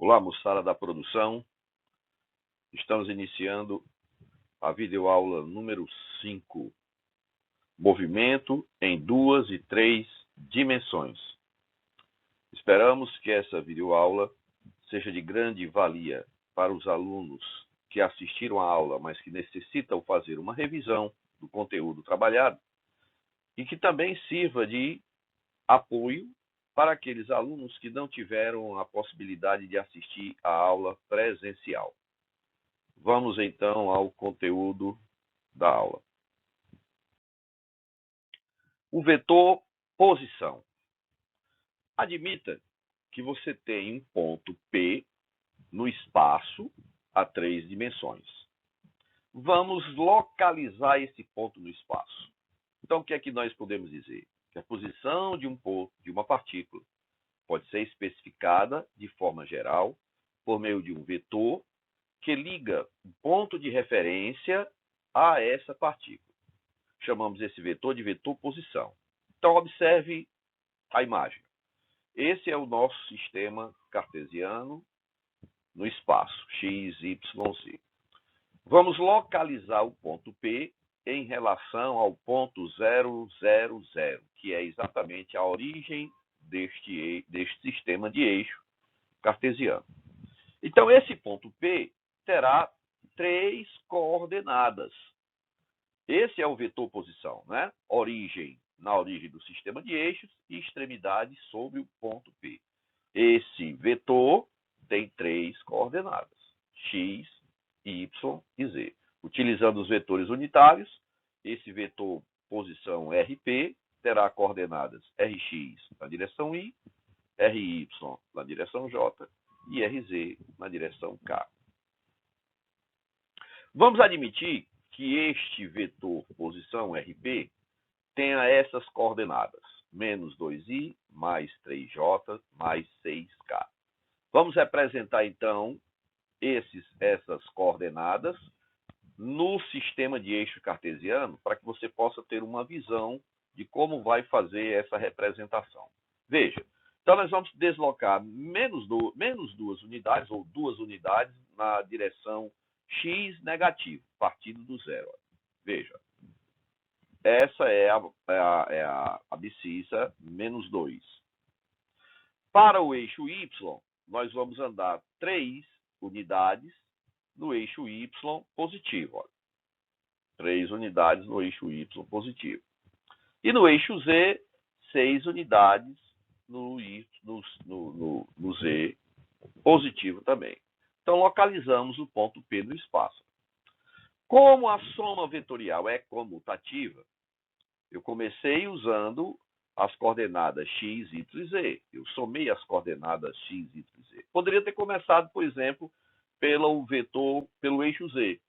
Olá, moçada da produção. Estamos iniciando a videoaula número 5. Movimento em 2 e 3 dimensões. Esperamos que essa videoaula seja de grande valia para os alunos que assistiram à aula, mas que necessitam fazer uma revisão do conteúdo trabalhado e que também sirva de apoio para aqueles alunos que não tiveram a possibilidade de assistir à aula presencial. Vamos então ao conteúdo da aula. O vetor posição. Admita que você tem um ponto P no espaço a 3 dimensões. Vamos localizar esse ponto no espaço. Então, o que é que nós podemos dizer? Que a posição de um ponto, de uma partícula, pode ser especificada de forma geral por meio de um vetor que liga o ponto de referência a essa partícula. Chamamos esse vetor de vetor posição. Então, observe a imagem. Esse é o nosso sistema cartesiano no espaço, x, y, z. Vamos localizar o ponto P em relação ao ponto 0, 0, 0, que é exatamente a origem deste sistema de eixo cartesiano. Então, esse ponto P terá 3 coordenadas. Esse é o vetor posição, né? Origem na origem do sistema de eixos e extremidade sobre o ponto P. Esse vetor tem 3 coordenadas, x, y e z. Utilizando os vetores unitários, esse vetor posição RP terá coordenadas Rx na direção Y, Ry na direção J e Rz na direção K. Vamos admitir que este vetor posição RP tenha essas coordenadas, menos 2i, mais 3j, mais 6k. Vamos representar, então, essas coordenadas no sistema de eixo cartesiano para que você possa ter uma visão de como vai fazer essa representação. Veja, então nós vamos deslocar menos 2 unidades, ou 2 unidades, na direção x negativo, partindo do zero. Veja, essa é a abscissa menos 2. Para o eixo y, nós vamos andar 3 unidades no eixo y positivo. Olha. 3 unidades no eixo y positivo. E no eixo z, 6 unidades no z positivo também. Então, localizamos o ponto P no espaço. Como a soma vetorial é comutativa, eu comecei usando as coordenadas x, y e z. Eu somei as coordenadas x, y e z. Poderia ter começado, por exemplo, pelo eixo z,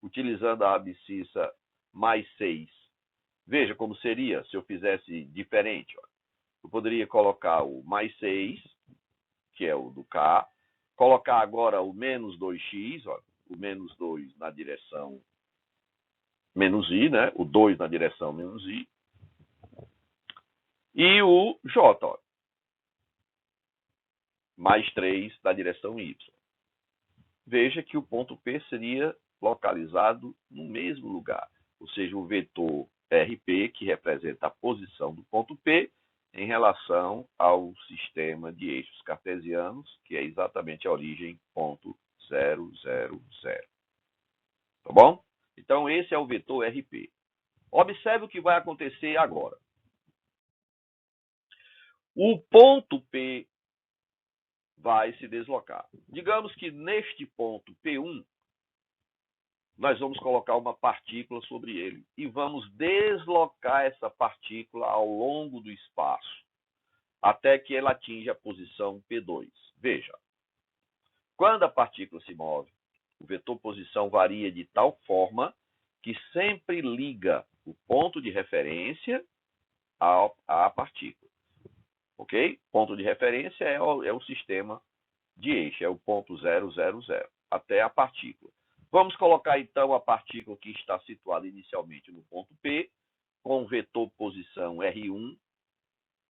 utilizando a abscissa mais 6. Veja como seria se eu fizesse diferente. Ó. Eu poderia colocar o mais 6, que é o do K, colocar agora o menos 2x, ó, o menos 2 na direção menos i, né? O 2 na direção menos i, e o j, ó, mais 3 na direção y. Veja que o ponto P seria localizado no mesmo lugar, ou seja, o vetor RP, que representa a posição do ponto P em relação ao sistema de eixos cartesianos, que é exatamente a origem ponto 0, 0, 0. Tá bom? Então, esse é o vetor RP. Observe o que vai acontecer agora. O ponto P vai se deslocar. Digamos que neste ponto P1, nós vamos colocar uma partícula sobre ele e vamos deslocar essa partícula ao longo do espaço até que ela atinja a posição P2. Veja, quando a partícula se move, o vetor posição varia de tal forma que sempre liga o ponto de referência à partícula. Ok? Ponto de referência é o sistema de eixo, é o ponto 0, 0, 0, até a partícula. Vamos colocar, então, a partícula que está situada inicialmente no ponto P, com o vetor posição R1,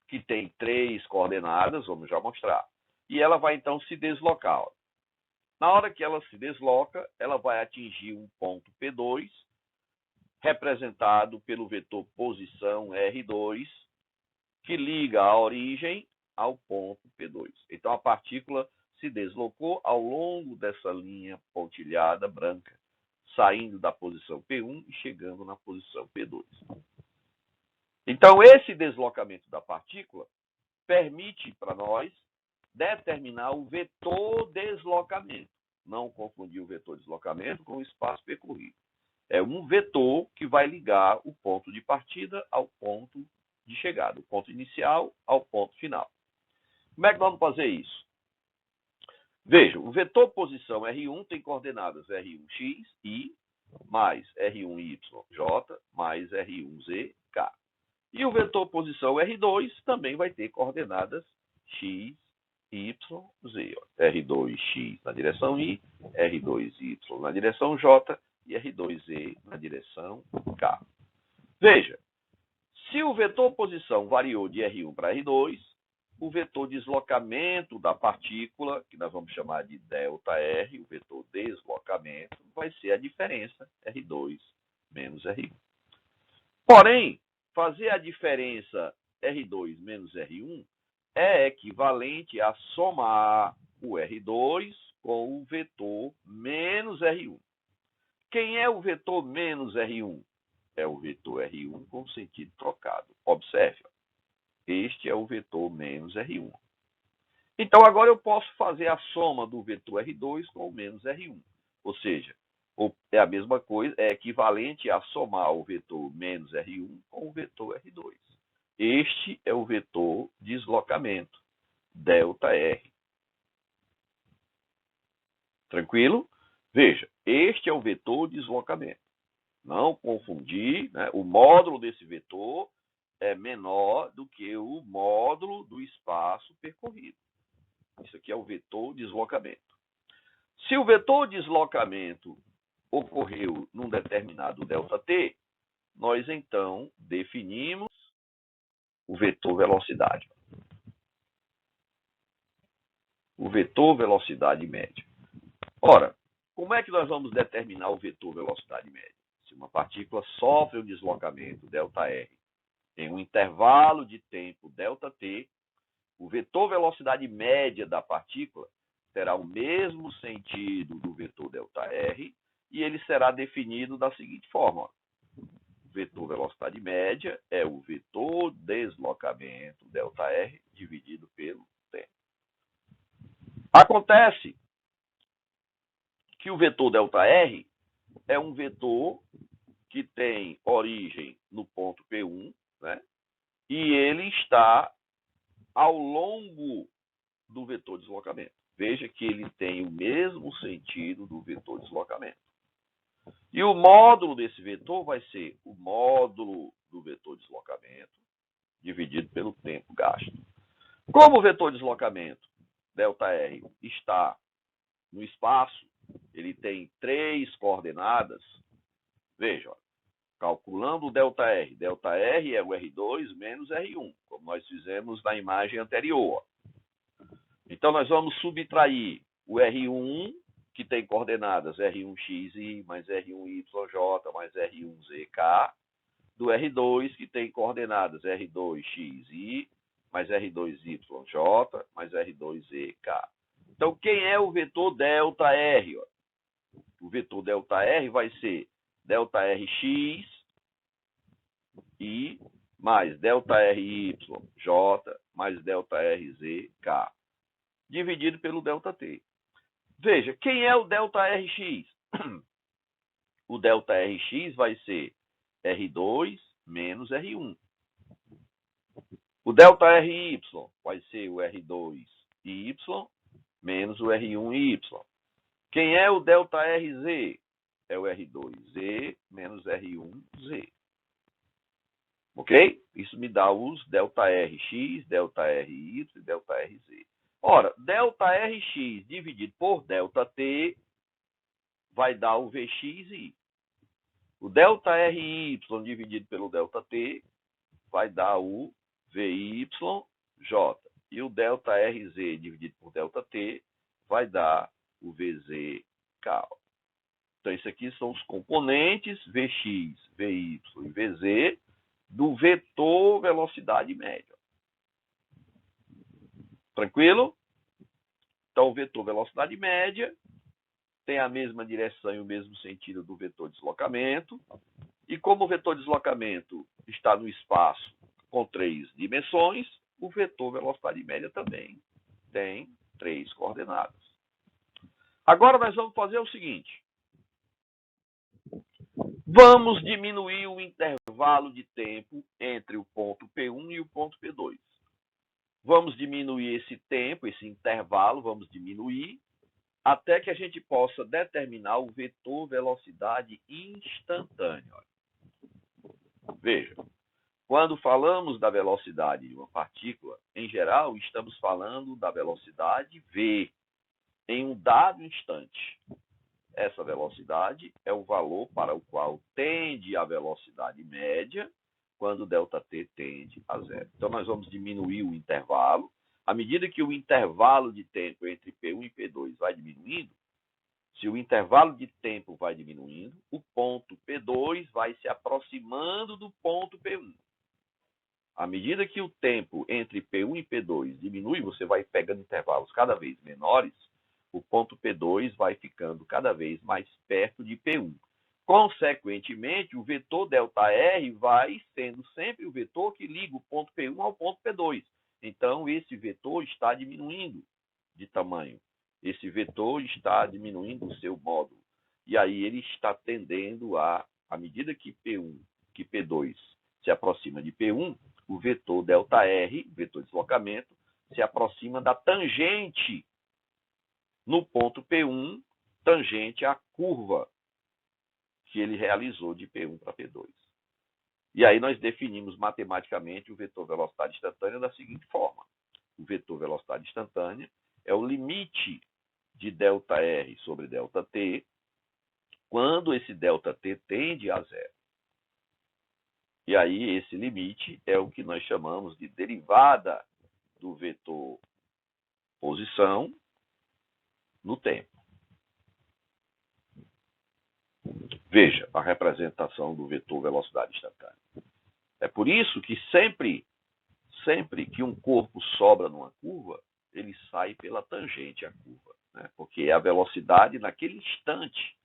que tem 3 coordenadas, vamos já mostrar. e ela vai então se deslocar. Ó. Na hora que ela se desloca, ela vai atingir um ponto P2, representado pelo vetor posição R2, que liga a origem ao ponto P2. Então, a partícula se deslocou ao longo dessa linha pontilhada branca, saindo da posição P1 e chegando na posição P2. Então, esse deslocamento da partícula permite para nós determinar o vetor deslocamento. Não confundir o vetor deslocamento com o espaço percorrido. É um vetor que vai ligar o ponto de partida ao ponto de chegada, o ponto inicial ao ponto final. Como é que nós vamos fazer isso? Veja, o vetor posição R1 tem coordenadas R1x, I, mais R1y, J, mais R1z, K. E o vetor posição R2 também vai ter coordenadas x, y, z. R2x na direção I, R2y na direção J e R2z na direção K. Veja, se o vetor posição variou de R1 para R2, o vetor deslocamento da partícula, que nós vamos chamar de ΔR, o vetor deslocamento, vai ser a diferença R2 menos R1. Porém, fazer a diferença R2 menos R1 é equivalente a somar o R2 com o vetor menos R1. Quem é o vetor menos R1? É o vetor R1 com sentido trocado. Observe, este é o vetor menos R1. Então, agora eu posso fazer a soma do vetor R2 com o menos R1. Ou seja, é a mesma coisa, é equivalente a somar o vetor menos R1 com o vetor R2. Este é o vetor deslocamento, ΔR. Tranquilo? Veja, este é o vetor deslocamento. Não confundir, né? O módulo desse vetor é menor do que o módulo do espaço percorrido. Isso aqui é o vetor deslocamento. Se o vetor deslocamento ocorreu num determinado ΔT, nós então definimos o vetor velocidade. O vetor velocidade média. Ora, como é que nós vamos determinar o vetor velocidade média? Se uma partícula sofre um deslocamento ΔR em um intervalo de tempo ΔT, o vetor velocidade média da partícula terá o mesmo sentido do vetor ΔR e ele será definido da seguinte forma. O vetor velocidade média é o vetor deslocamento ΔR dividido pelo tempo. Acontece que o vetor ΔR é um vetor que tem origem no ponto P1, né? E ele está ao longo do vetor deslocamento. Veja que ele tem o mesmo sentido do vetor deslocamento. E o módulo desse vetor vai ser o módulo do vetor deslocamento dividido pelo tempo gasto. Como o vetor deslocamento, ΔR, está no espaço, ele tem 3 coordenadas. Veja, calculando o ΔR. ΔR é o R2 menos R1, como nós fizemos na imagem anterior. Então, nós vamos subtrair o R1, que tem coordenadas R1xi mais R1yj mais R1zk, do R2, que tem coordenadas R2xi mais R2yj mais R2zk. Então, quem é o vetor ΔR? O vetor ΔR vai ser ΔRx I mais ΔRyj mais ΔRzk, dividido pelo ΔT. Veja, quem é o ΔRx? O ΔRx vai ser R2 menos R1. O ΔRy vai ser o R2y menos o R1y. Quem é o ΔRz? É o R2z menos R1z. Ok? Isso me dá os ΔRx, ΔRy e ΔRz. Ora, ΔRx dividido por ΔT vai dar o Vxi. O ΔRy dividido pelo ΔT vai dar o Vyj. E o delta RZ dividido por delta T vai dar o VZ cal. Então, isso aqui são os componentes Vx, Vy e Vz do vetor velocidade média. Tranquilo? Então, o vetor velocidade média tem a mesma direção e o mesmo sentido do vetor deslocamento. E como o vetor deslocamento está no espaço com 3 dimensões, o vetor velocidade média também tem 3 coordenadas. Agora nós vamos fazer o seguinte. Vamos diminuir o intervalo de tempo entre o ponto P1 e o ponto P2. Vamos diminuir esse tempo, esse intervalo, vamos diminuir, até que a gente possa determinar o vetor velocidade instantânea. Veja, quando falamos da velocidade de uma partícula, em geral, estamos falando da velocidade V, em um dado instante. Essa velocidade é o valor para o qual tende a velocidade média quando ΔT tende a zero. Então, nós vamos diminuir o intervalo. À medida que o intervalo de tempo entre P1 e P2 vai diminuindo, se o intervalo de tempo vai diminuindo, o ponto P2 vai se aproximando do ponto P1. À medida que o tempo entre P1 e P2 diminui, você vai pegando intervalos cada vez menores, o ponto P2 vai ficando cada vez mais perto de P1. Consequentemente, o vetor ΔR vai sendo sempre o vetor que liga o ponto P1 ao ponto P2. Então, esse vetor está diminuindo de tamanho. Esse vetor está diminuindo o seu módulo. E aí ele está tendendo à medida que P2 se aproxima de P1, o vetor ΔR, vetor de deslocamento, se aproxima da tangente no ponto P1, tangente à curva que ele realizou de P1 para P2. E aí nós definimos matematicamente o vetor velocidade instantânea da seguinte forma. O vetor velocidade instantânea é o limite de ΔR sobre ΔT quando esse ΔT tende a zero. E aí esse limite é o que nós chamamos de derivada do vetor posição no tempo. Veja a representação do vetor velocidade instantânea. É por isso que sempre que um corpo sobra numa curva, ele sai pela tangente à curva, né? Porque é a velocidade naquele instante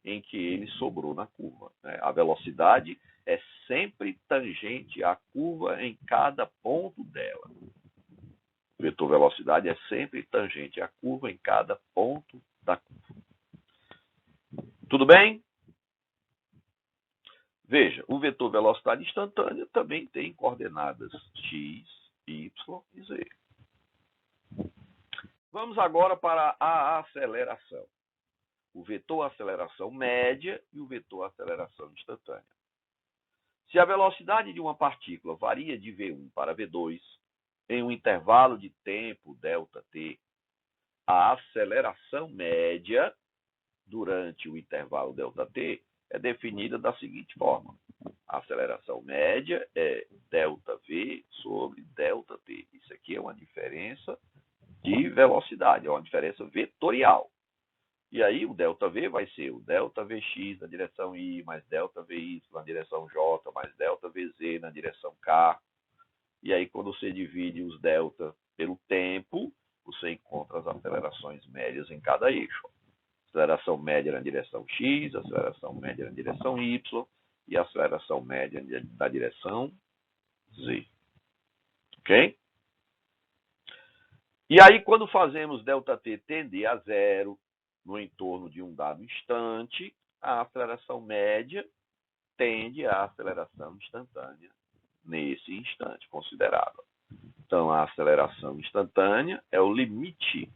em que ele sobrou na curva, né? A velocidade é sempre tangente à curva em cada ponto dela. O vetor velocidade é sempre tangente à curva em cada ponto da curva. Tudo bem? Veja, o vetor velocidade instantânea também tem coordenadas x, y e z. Vamos agora para a aceleração. O vetor aceleração média e o vetor aceleração instantânea. Se a velocidade de uma partícula varia de V1 para V2 em um intervalo de tempo ΔT, a aceleração média durante o intervalo ΔT é definida da seguinte forma. A aceleração média é ΔV sobre ΔT. Isso aqui é uma diferença de velocidade, é uma diferença vetorial. E aí o ΔV vai ser o ΔVx na direção I, mais ΔVy na direção J, mais ΔVz na direção K. E aí quando você divide os delta pelo tempo, você encontra as acelerações médias em cada eixo. Aceleração média na direção X, aceleração média na direção Y e aceleração média na direção Z. Ok? E aí, quando fazemos ΔT tender a zero no entorno de um dado instante, a aceleração média tende à aceleração instantânea nesse instante considerado. Então, a aceleração instantânea é o limite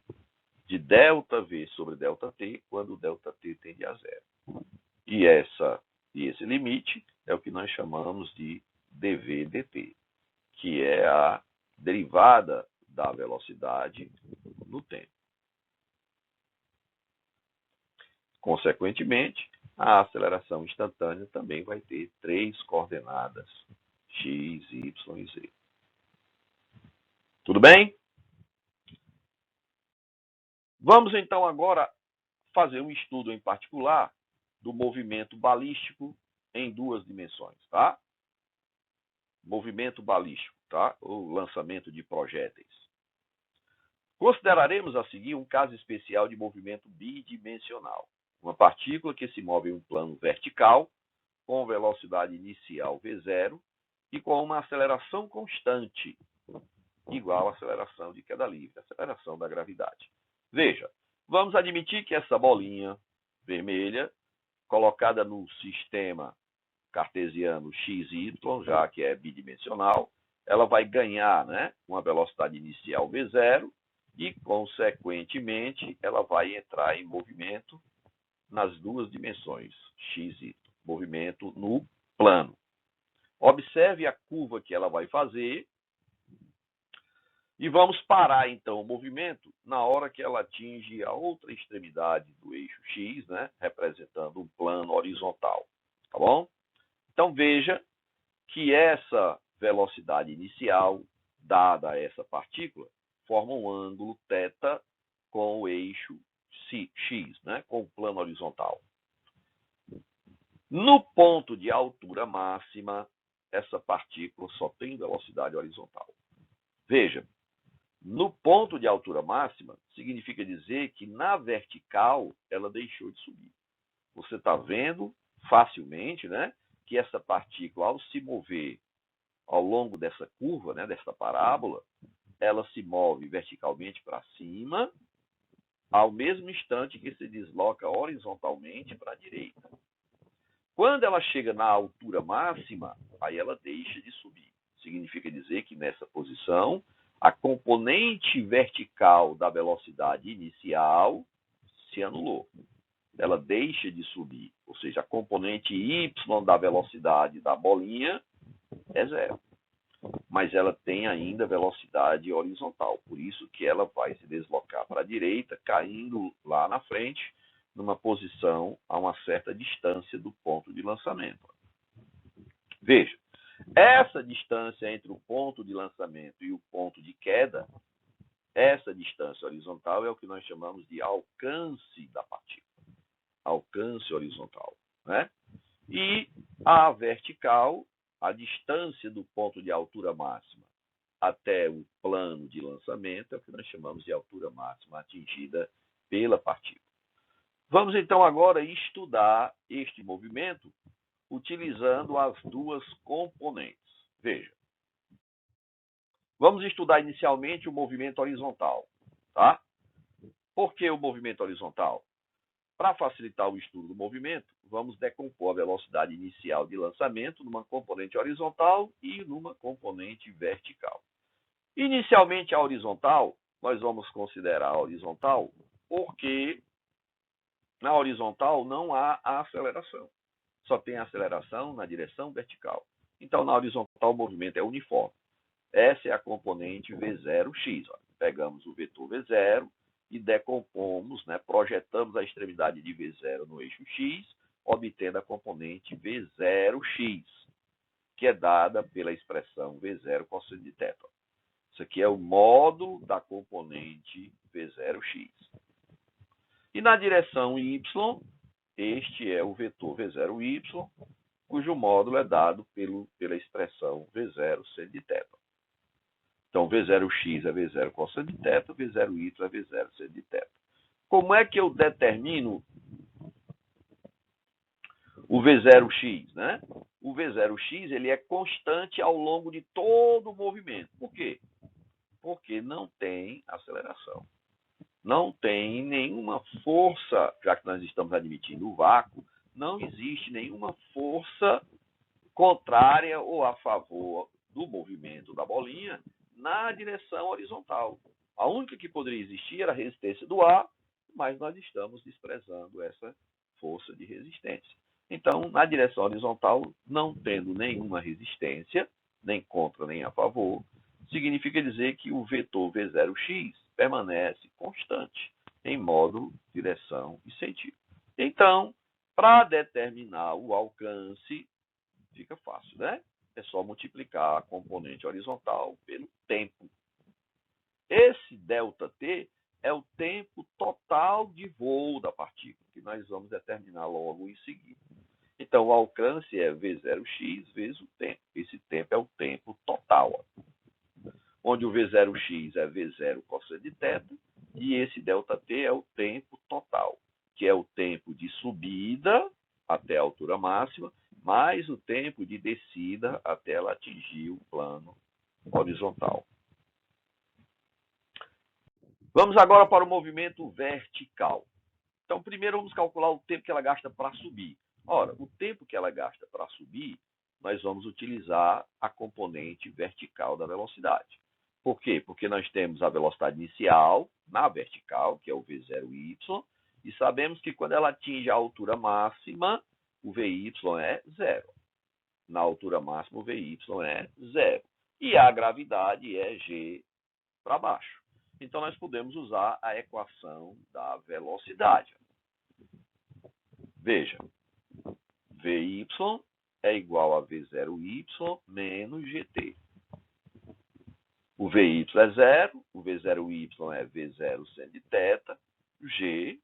de ΔV sobre ΔT quando ΔT tende a zero. E esse limite é o que nós chamamos de dV/dt, que é a derivada da velocidade no tempo. Consequentemente, a aceleração instantânea também vai ter 3 coordenadas, x, y e z. Tudo bem? Vamos então agora fazer um estudo em particular do movimento balístico em duas dimensões, tá? Movimento balístico, tá? Ou lançamento de projéteis. Consideraremos a seguir um caso especial de movimento bidimensional. Uma partícula que se move em um plano vertical, com velocidade inicial v0 e com uma aceleração constante, igual à aceleração de queda livre, aceleração da gravidade. Veja, vamos admitir que essa bolinha vermelha, colocada no sistema cartesiano XY, já que é bidimensional, ela vai ganhar, né, uma velocidade inicial v0 e, consequentemente, ela vai entrar em movimento nas duas dimensões, x e y, movimento no plano. Observe a curva que ela vai fazer e vamos parar, então, o movimento na hora que ela atinge a outra extremidade do eixo x, né, representando um plano horizontal, tá bom? Então, veja que essa velocidade inicial dada a essa partícula forma um ângulo θ com o eixo x, né, com o plano horizontal. No ponto de altura máxima, essa partícula só tem velocidade horizontal. Veja, no ponto de altura máxima, significa dizer que na vertical ela deixou de subir. Você está vendo facilmente, né, que essa partícula, ao se mover ao longo dessa curva, né, dessa parábola, ela se move verticalmente para cima, ao mesmo instante que se desloca horizontalmente para a direita. Quando ela chega na altura máxima, aí ela deixa de subir. Significa dizer que nessa posição, a componente vertical da velocidade inicial se anulou. Ela deixa de subir, ou seja, a componente y da velocidade da bolinha é zero. Mas ela tem ainda velocidade horizontal, por isso que ela vai se deslocar para a direita, caindo lá na frente, numa posição a uma certa distância do ponto de lançamento. Veja, essa distância entre o ponto de lançamento e o ponto de queda, essa distância horizontal é o que nós chamamos de alcance da partícula. Alcance horizontal, né? E a vertical, a distância do ponto de altura máxima até o plano de lançamento é o que nós chamamos de altura máxima atingida pela partícula. Vamos então agora estudar este movimento utilizando as duas componentes. Veja, vamos estudar inicialmente o movimento horizontal, tá? Por que o movimento horizontal? Para facilitar o estudo do movimento, vamos decompor a velocidade inicial de lançamento numa componente horizontal e numa componente vertical. Inicialmente, a horizontal, nós vamos considerar a horizontal porque na horizontal não há a aceleração. Só tem a aceleração na direção vertical. Então, na horizontal, o movimento é uniforme. Essa é a componente V0x. Pegamos o vetor V0 e decompomos, né, projetamos a extremidade de V0 no eixo x, obtendo a componente V0x, que é dada pela expressão V0 cosseno de θ. Isso aqui é o módulo da componente V0x. E na direção y, este é o vetor V0y, cujo módulo é dado pela expressão V0 seno de θ. Então, V0x é V0 cosseno de θ, V0y é V0 seno de θ. Como é que eu determino o V0x, né? O V0x ele é constante ao longo de todo o movimento. Por quê? Porque não tem aceleração. Não tem nenhuma força, já que nós estamos admitindo o vácuo, não existe nenhuma força contrária ou a favor do movimento da bolinha na direção horizontal. A única que poderia existir era a resistência do ar, mas nós estamos desprezando essa força de resistência. Então, na direção horizontal, não tendo nenhuma resistência, nem contra nem a favor, significa dizer que o vetor V0x permanece constante em módulo, direção e sentido. Então, para determinar o alcance, fica fácil, né? É só multiplicar a componente horizontal pelo tempo. Esse ΔT é o tempo total grau de voo da partícula, que nós vamos determinar logo em seguida. Então, o alcance é V0x vezes o tempo. Esse tempo é o tempo total, onde o V0x é V0 cosseno de θ, e esse ΔT é o tempo total, que é o tempo de subida até a altura máxima, mais o tempo de descida até ela atingir o plano horizontal. Vamos agora para o movimento vertical. Então, primeiro vamos calcular o tempo que ela gasta para subir. Ora, o tempo que ela gasta para subir, nós vamos utilizar a componente vertical da velocidade. Por quê? Porque nós temos a velocidade inicial na vertical, que é o V0y, e sabemos que quando ela atinge a altura máxima, o Vy é zero. Na altura máxima, o Vy é zero. E a gravidade é g para baixo. Então, nós podemos usar a equação da velocidade. Veja, Vy é igual a V0y menos gt. O Vy é zero, o V0y é V0 seno de θ, g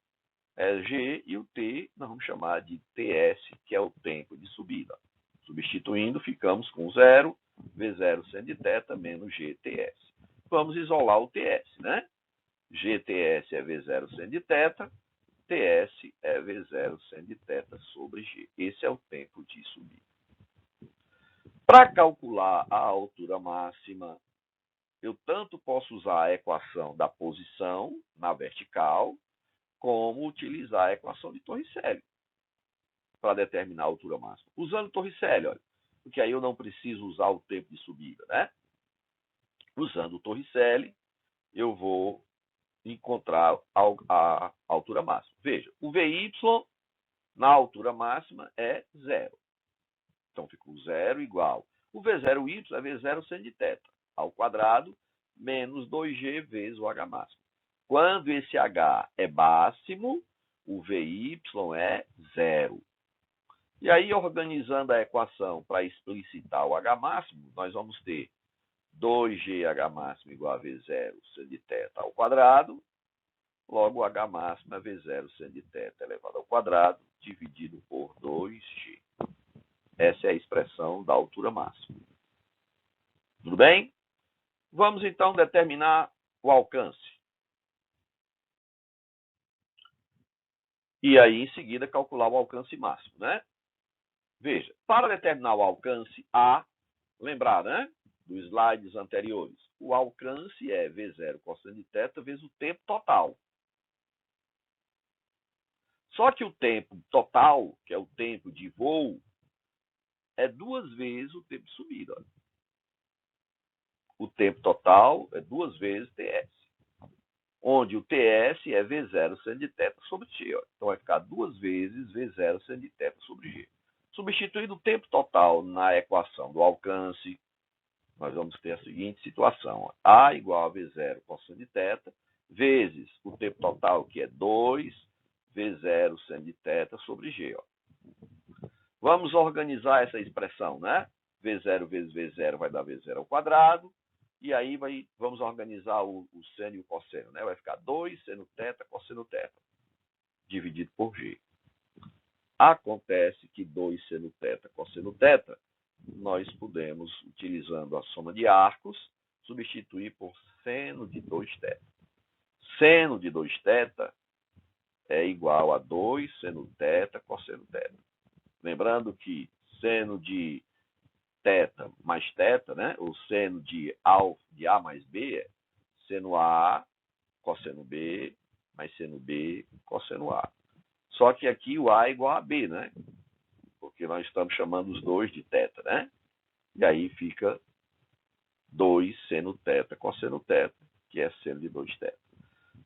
é g e o t nós vamos chamar de ts, que é o tempo de subida. Substituindo, ficamos com zero, V0 seno de θ menos gts. Vamos isolar o ts, né? GTS é V0 seno de θ, TS é V0 seno de θ sobre G. Esse é o tempo de subida. Para calcular a altura máxima, eu tanto posso usar a equação da posição na vertical, como utilizar a equação de Torricelli para determinar a altura máxima. Usando Torricelli, olha, porque aí eu não preciso usar o tempo de subida, né? Usando o Torricelli, eu vou encontrar a altura máxima. Veja, o Vy na altura máxima é zero. Então, ficou zero igual. O V0y é V0 seno de θ ao quadrado menos 2g vezes o h máximo. Quando esse h é máximo, o Vy é zero. E aí, organizando a equação para explicitar o h máximo, nós vamos ter 2gh máximo igual a V0 seno de θ ao quadrado. Logo, o h máximo é V0 seno de θ elevado ao quadrado, dividido por 2g. Essa é a expressão da altura máxima. Tudo bem? Vamos, então, determinar o alcance. E aí, em seguida, calcular o alcance máximo, né? Veja, para determinar o alcance A, lembrar, né? Dos slides anteriores, o alcance é V0 cosseno de θ vezes o tempo total. Só que o tempo total, que é o tempo de voo, é 2 vezes o tempo de subida. Olha. O tempo total é 2 vezes TS. Onde o TS é V0 seno de θ sobre G. Olha. Então, vai ficar 2 vezes V0 seno de θ sobre G. Substituindo o tempo total na equação do alcance, nós vamos ter a seguinte situação. Ó. A igual a V0 cosseno de θ, vezes o tempo total, que é 2 V0 seno de θ sobre G. Ó. Vamos organizar essa expressão, né? V0 vezes V0 vai dar V0 ao quadrado. E aí vamos organizar o seno e o cosseno, né? Vai ficar 2 seno θ cosseno θ, dividido por G. Acontece que 2 seno θ cosseno θ, nós podemos, utilizando a soma de arcos, substituir por seno de 2θ. Seno de 2θ é igual a 2 seno θ cosseno θ. Lembrando que seno de θ mais θ, né? O seno de A mais B é seno A cosseno B mais seno B cosseno A. Só que aqui o A é igual a B, né? Porque nós estamos chamando os dois de θ, né? E aí fica 2 seno θ cosseno θ, que é seno de 2θ.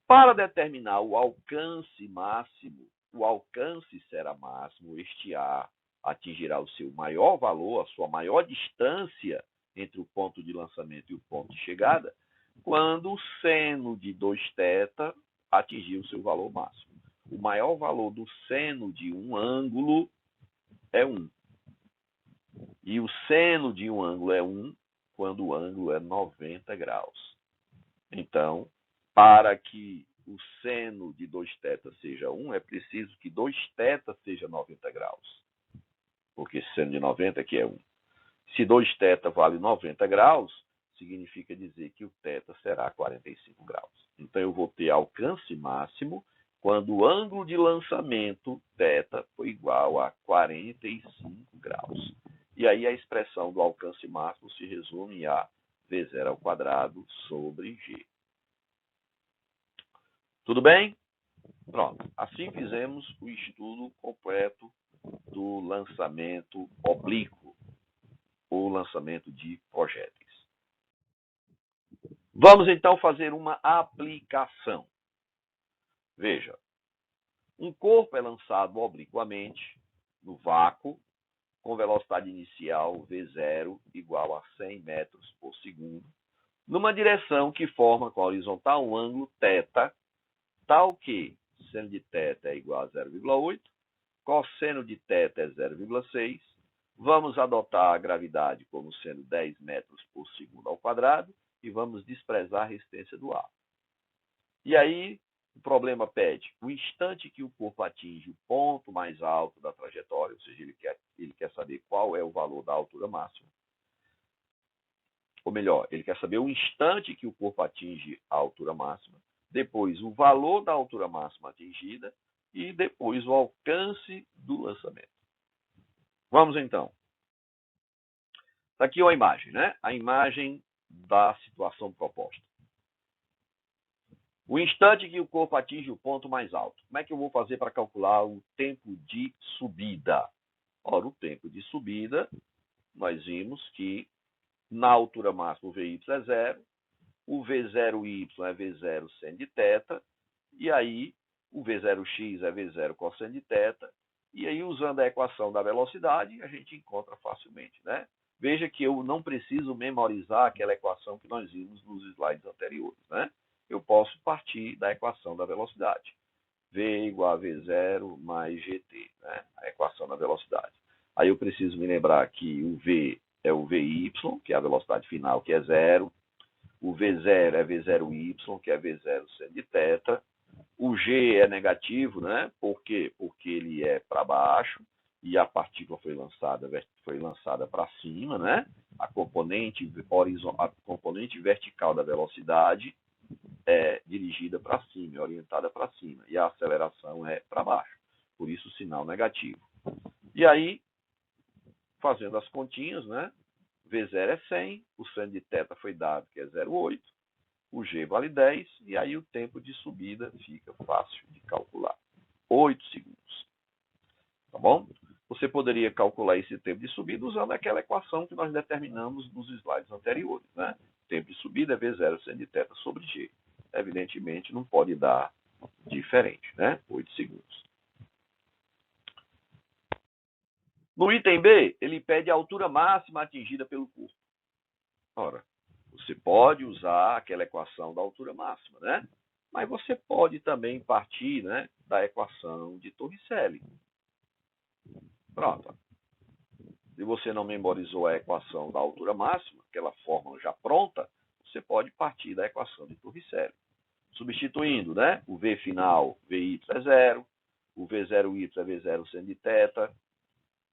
Para determinar o alcance máximo, o alcance será máximo, este A atingirá o seu maior valor, a sua maior distância entre o ponto de lançamento e o ponto de chegada, quando o seno de 2θ atingir o seu valor máximo. O maior valor do seno de um ângulo é 1. E o seno de um ângulo é 1 quando o ângulo é 90 graus. Então, para que o seno de 2θ seja 1, é preciso que 2θ seja 90 graus. Porque esse seno de 90 aqui é 1. Se 2θ vale 90 graus, significa dizer que o θ será 45 graus. Então, eu vou ter alcance máximo quando o ângulo de lançamento θ for igual a 45 graus. E aí a expressão do alcance máximo se resume a V0² sobre G. Tudo bem? Pronto. Assim fizemos o estudo completo do lançamento oblíquo, ou lançamento de projéteis. Vamos então fazer uma aplicação. Veja, um corpo é lançado obliquamente no vácuo com velocidade inicial V0 igual a 100 metros por segundo, numa direção que forma com a horizontal um ângulo θ, tal que seno de θ é igual a 0,8, cosseno de θ é 0,6, vamos adotar a gravidade como sendo 10 metros por segundo ao quadrado e vamos desprezar a resistência do ar. E aí, o problema pede o instante que o corpo atinge o ponto mais alto da trajetória, ou seja, ele quer saber qual é o valor da altura máxima. Ou melhor, ele quer saber o instante que o corpo atinge a altura máxima, depois o valor da altura máxima atingida e depois o alcance do lançamento. Vamos então. Está aqui a imagem, né? A imagem da situação proposta. O instante que o corpo atinge o ponto mais alto. Como é que eu vou fazer para calcular o tempo de subida? Ora, o tempo de subida, nós vimos que na altura máxima o VY é 0, o V0Y é V0 seno de θ, e aí o V0x é V0 cosseno de θ, e aí usando a equação da velocidade, a gente encontra facilmente, né? Veja que eu não preciso memorizar aquela equação que nós vimos nos slides anteriores, né? Eu posso partir da equação da velocidade. V igual a V0 mais GT, né? A equação da velocidade. Aí eu preciso me lembrar que o V é o VY, que é a velocidade final, que é 0. O V0 é V0Y, que é V0 seno de θ. O G é negativo, né? Por quê? Porque ele é para baixo e a partícula foi lançada para cima, né? A componente vertical da velocidade é dirigida para cima, é orientada para cima, e a aceleração é para baixo, por isso o sinal negativo. E aí, fazendo as continhas, né? V0 é 100, o seno de θ foi dado, que é 0,8, o G vale 10, e aí o tempo de subida fica fácil de calcular, 8 segundos. Tá bom? Você poderia calcular esse tempo de subida usando aquela equação que nós determinamos nos slides anteriores, né? O tempo de subida é V0 seno de θ sobre G. Evidentemente, não pode dar diferente, né? 8 segundos. No item B, ele pede a altura máxima atingida pelo corpo. Ora, você pode usar aquela equação da altura máxima, né? Mas você pode também partir, né, da equação de Torricelli. Pronto. Se você não memorizou a equação da altura máxima, aquela fórmula já pronta, você pode partir da equação de Torricelli. Substituindo, né? O V final, VY é 0, o V0Y é V0 seno de θ,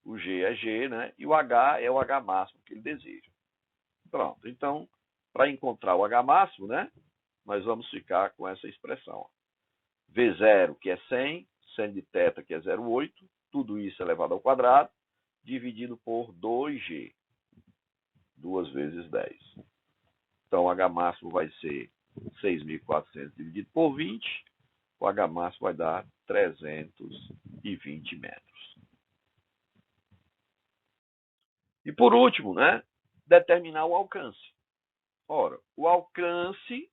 o G é G, né? E o H é o H máximo que ele deseja. Pronto. Então, para encontrar o H máximo, né? Nós vamos ficar com essa expressão. V0, que é 100, seno de θ, que é 0,8, tudo isso elevado ao quadrado, dividido por 2G, 2 vezes 10. Então, o H máximo vai ser 6.400 dividido por 20, o H máximo vai dar 320 metros. E por último, né, determinar o alcance. Ora, o alcance,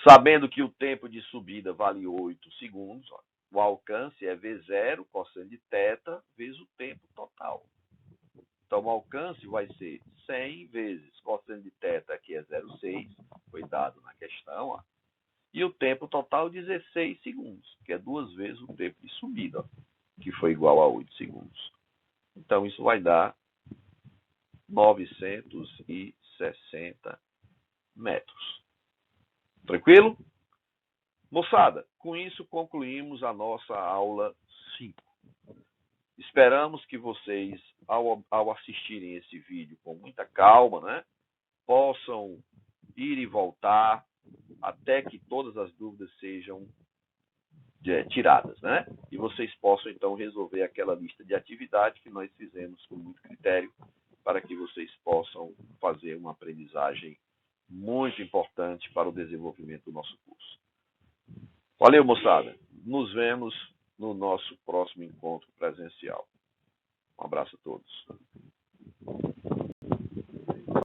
sabendo que o tempo de subida vale 8 segundos, ó, o alcance é V0 cosseno de θ vezes o tempo total. Então, o alcance vai ser 100 vezes cosseno de θ, que é 0,6, foi dado na questão, ó, e o tempo total 16 segundos, que é 2 vezes o tempo de subida, ó, que foi igual a 8 segundos. Então, isso vai dar 960 metros. Tranquilo? Moçada, com isso concluímos a nossa aula 5. Esperamos que vocês, ao assistirem esse vídeo com muita calma, né, possam ir e voltar até que todas as dúvidas sejam tiradas, né? E vocês possam, então, resolver aquela lista de atividade que nós fizemos com muito critério para que vocês possam fazer uma aprendizagem muito importante para o desenvolvimento do nosso curso. Valeu, moçada. Nos vemos no nosso próximo encontro presencial. Um abraço a todos.